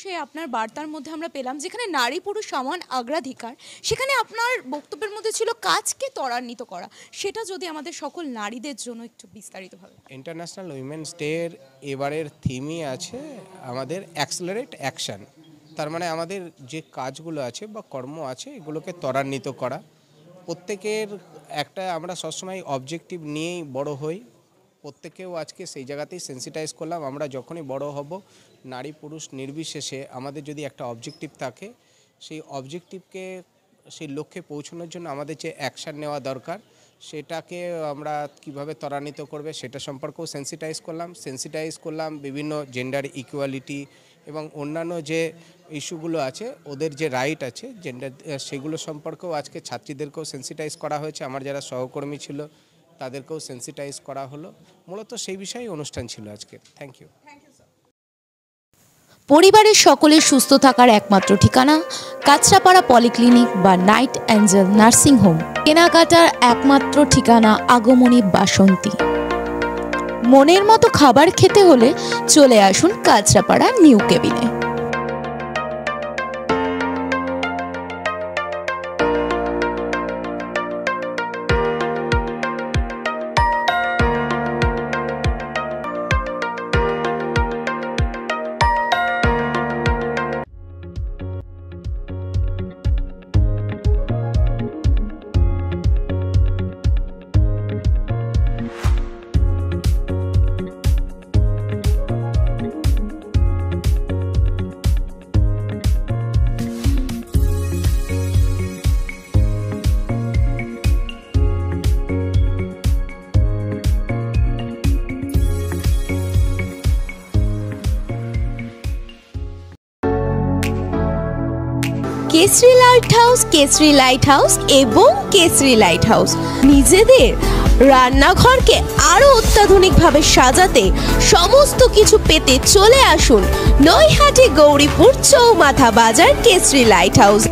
সে আপনার বার্তার মধ্যে আমরা পেলাম যেখানে নারী পুরুষ সমান অগ্রাধিকার, সেখানে আপনার বক্তব্যের মধ্যে ছিল কাজকে ত্বরান্বিত করা। সেটা যদি আমাদের সকল নারীদের জন্য একটু বিস্তারিতভাবে। ইন্টারন্যাশনাল উইমেন্স ডের এবারের থিমই আছে আমাদের অ্যাক্সেলারেট অ্যাকশন। তার মানে আমাদের যে কাজগুলো আছে বা কর্ম আছে এগুলোকে ত্বরান্বিত করা। প্রত্যেকের একটা আমরা সবসময় অবজেক্টিভ নিয়েই বড় হই, প্রত্যেকেও আজকে সেই জায়গাতেই সেন্সিটাইজ করলাম। আমরা যখনই বড় হব, নারী পুরুষ নির্বিশেষে আমাদের যদি একটা অবজেক্টিভ থাকে, সেই অবজেক্টিভকে সেই লক্ষ্যে পৌঁছানোর জন্য আমাদের যে অ্যাকশান নেওয়া দরকার সেটাকে আমরা কিভাবে ত্বরান্বিত করবে সেটা সম্পর্কেও সেন্সিটাইজ করলাম বিভিন্ন জেন্ডার ইকুয়ালিটি এবং অন্যান্য যে ইস্যুগুলো আছে, ওদের যে রাইট আছে জেন্ডার, সেগুলো সম্পর্কেও আজকে ছাত্রীদেরকেও সেন্সিটাইজ করা হয়েছে। আমার যারা সহকর্মী ছিল তাদেরকেও সেন্সিটাইজ করা হলো। মূলত সেই বিষয়েই অনুষ্ঠান ছিল আজকে। Thank you. পরিবারের সকলের সুস্থ থাকার একমাত্র ঠিকানা কাঁচরাপাড়া পলিক্লিনিক বা নাইট অ্যাঞ্জেল নার্সিং হোম। কেনাকাটার একমাত্র ঠিকানা আগমনী বাসন্তী। মনের মতো খাবার খেতে হলে চলে আসুন কাঁচরাপাড়া নিউ কেবিনে। কেসরি লাইট হাউস এবং কেসরি লাইট হাউস নিজেদের রান্নাঘরকে আরো অত্যাধুনিকভাবে সাজাতে সমস্ত কিছু পেতে চলে আসুন নৈহাটি গৌরীপুর চৌমাথা বাজার কেসরি লাইট হাউস।